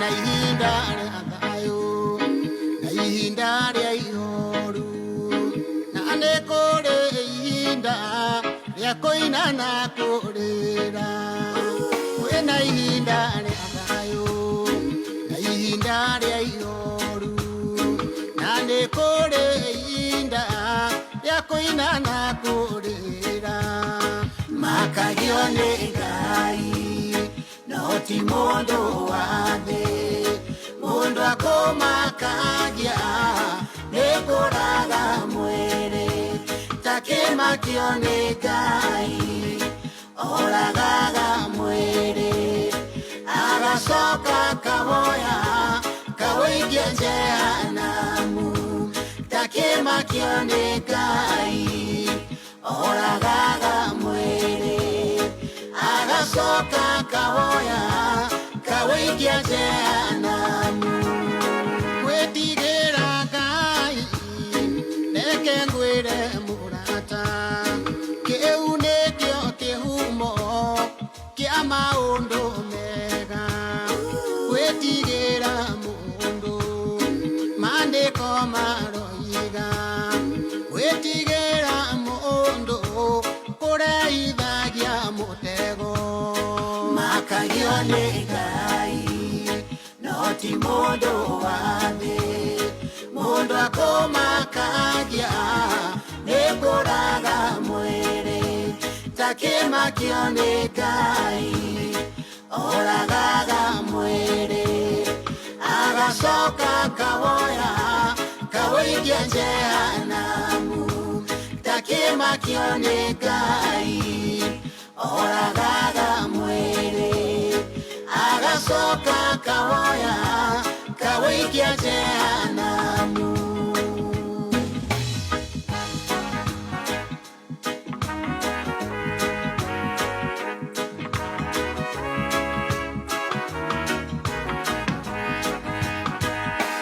na ihinda rĩa thayũ na ihinda rĩa ihoru, na nĩ kũrĩ ihinda rĩa kũina na kũrĩra. Kwĩna ihinda rĩa thayũ na ihinda rĩa ihoru, na nĩ kũrĩ ihinda rĩa kũina na kũrĩra. Makagio nĩ Ngai no ti mũndũ wa thĩ, mũndũ akũmakagia nĩ kũraga mwĩrĩ. Ta kĩmakio nĩ Ngai oragaga mwĩrĩ, agacoka kawoya kawĩikia Jehanamu. Ta kĩmakio nĩ Ngai oragaga mwĩrĩ, agacoka kawoya kawĩikia Jehanamu. Gwĩtigĩra Ngai reke ngwĩre mũrata, kĩu nĩkĩo kĩhumo kĩa maũndũ mega. Gwĩtigĩra mũndũ maandĩko maroiga, gwĩtigĩra mũndũ kũrehithagia mũtego. Makagio nĩ Ngai no ti mũndũ wa thĩ, mũndũ akũmakagia nĩ kũraga mwĩrĩ. Ta kĩmakio nĩ Ngai oragaga mwĩrĩ, agacoka kawoya kawĩikia Jehanamu. Ta kĩmakio nĩ Ngai oragaga mwĩrĩ, agacoka kawoya kawĩikia Jehanamu.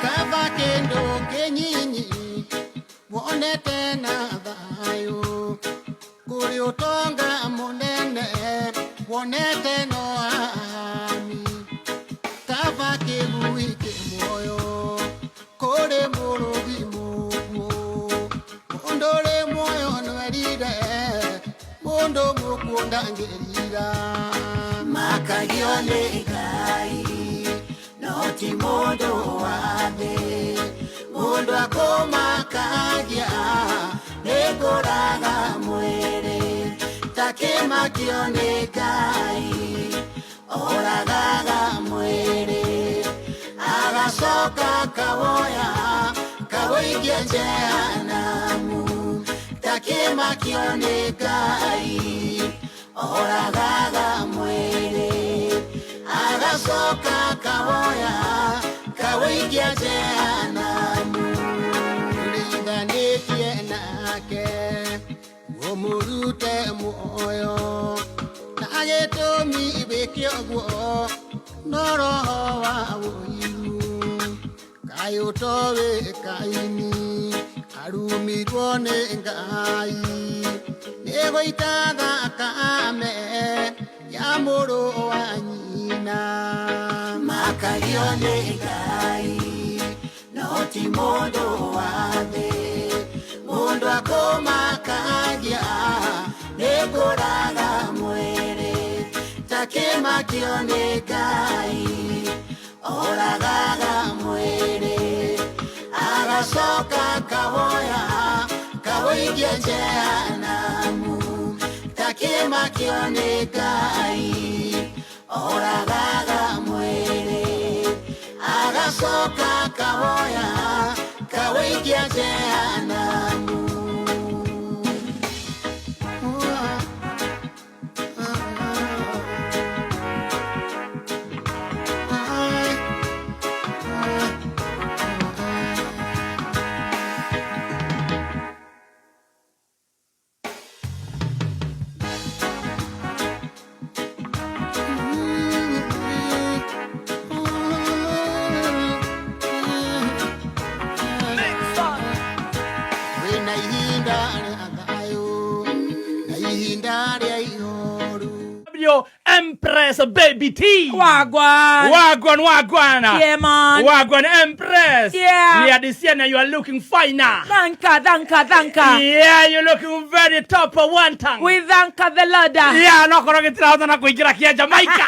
Kaba kĩndũ kĩnyinyi wonete na thayũ, kũrĩ ũtonga mũnene wonete no hahani. Kaba kĩgui kĩmuoyo kũrĩ mũrũgi mũguo, mũndũ ũrĩ muoyo nwerire mũndũ mũkuũ ndangĩrira. Makagio nĩ Ngai no ti mũndũ wa thĩ, mũndũ akũmakagia nĩ kũraga mwĩrĩ. Ta kĩmakio nĩ Ngai oragaga mwĩrĩ, agacoka kawoya kawĩikia Jehanamu. Ta kĩmakio nĩ Ngai oragaga mwĩrĩ, agacoka kawoya kawĩikia Jehanamu. Ũringanĩtie nake ũmũrute muoyo, na gĩtũmi wĩke ũguo no roho wa ũiru. Kaĩ ũtoĩ Kaini arumirwo nĩ Ngai nĩ gũita thakame ya mũrũ wa nyina. Makagio nĩ Ngai no ti mũndũ wa thĩ, mũndũ akũmakagia nĩ kũraga mwĩrĩ. Ta kĩmakio nĩ Ngai oragaga mwĩrĩ, agacoka kawoya kawĩikia Jehanamu. Ta kĩmakio nĩ Ngai oragaga mwĩrĩ, agacoka kawoya kawĩikia Jehanamu. Baby T. Wagwan. Yeah, man. Wagwan Empress. Yeah. Yeah, this year now you are looking finer. Danka. Yeah, you're looking very top of one tongue. We thank the Lord. Yeah, no kora getira na kuingira kia Jamaica.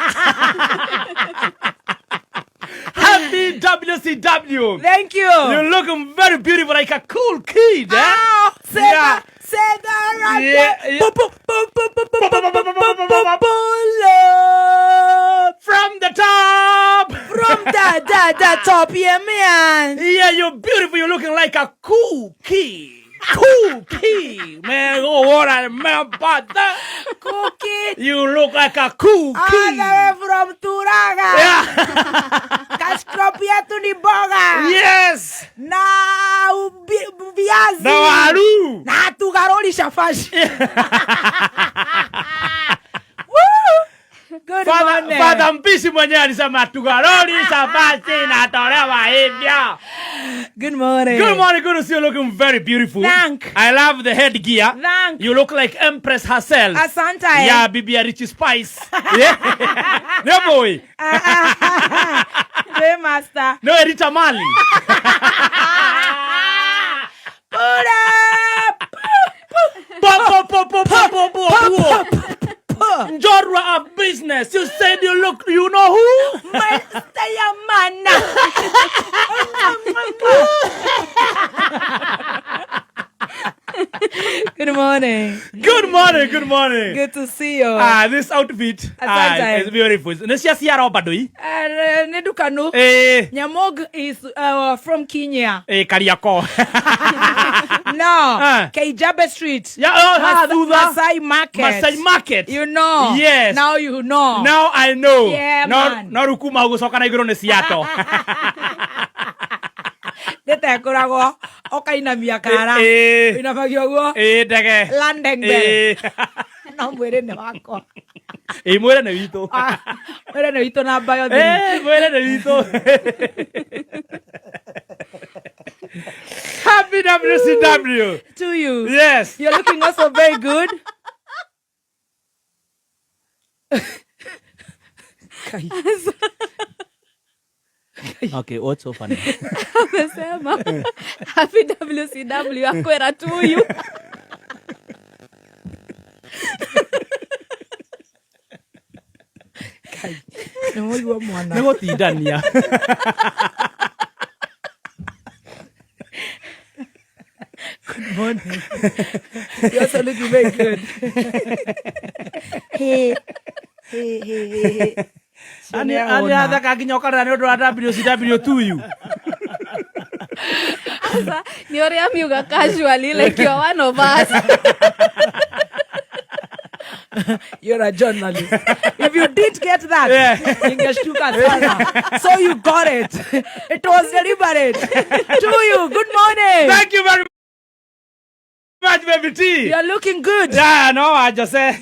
Happy WCW. Thank you. You're looking very beautiful, like a cool kid, eh? Oh, say that right there. From the top. From the top, yeah, man. Yeah, you're beautiful. You're looking like a cool kid. Cool kid, man. Oh, what I remember about that. Cool kid. You look like a cool kid. All the way from Turaga. Yeah. Kashkropia to the boga. Yes. Na viazi. Na waru. Na tugaroli shafashi. Good morning. Father Mpishi mwenyewe alisema tugaroli shafashi na tolewa hivyo. Good morning. Good morning, good to see you looking very beautiful. Thank. I love the headgear. Thank. You look like Empress herself. Asante. Yeah, Bibi Richie Spice. Yeah. Yeah, boy. Hey, master. No, Rita Mali. Put up. Genre of business. You said you look, you know who? Master Yamana. Good morning. Good morning, good morning. Good to see you. This outfit is beautiful. Nesiasia Robadoi. Nedukanu. Nyamog is from Kenya. Kariako. No. Keijabe Street. Yeah, Masai Market. Masai Market. You know. Yes. Now you know. Now I know. Yeah, man. No rukuma ugusoka na iguru nesiato. Dete kurago okaina miakara. Inafagio go. Dege. Landengbe. No mwere ne wako. Mwere ne wito. Mwere ne wito na bayo di. Mwere ne wito. Happy WCW. To you. Yes. You're looking also very good. Okay, what's so funny? Amesema happy WCW akwera to you. Nemojua mwana. Nego tidania. Good morning. You're also looking very good. Hey. Ani ada kakinyoka na ndo WCW to you. Asa ni ore amiuga casually like you're one of us. You're a journalist. If you didn't get that, so you got it. It was deliberate. To you. Good morning. Thank you very much, Baby T. You're looking good. Yeah, no, I just said.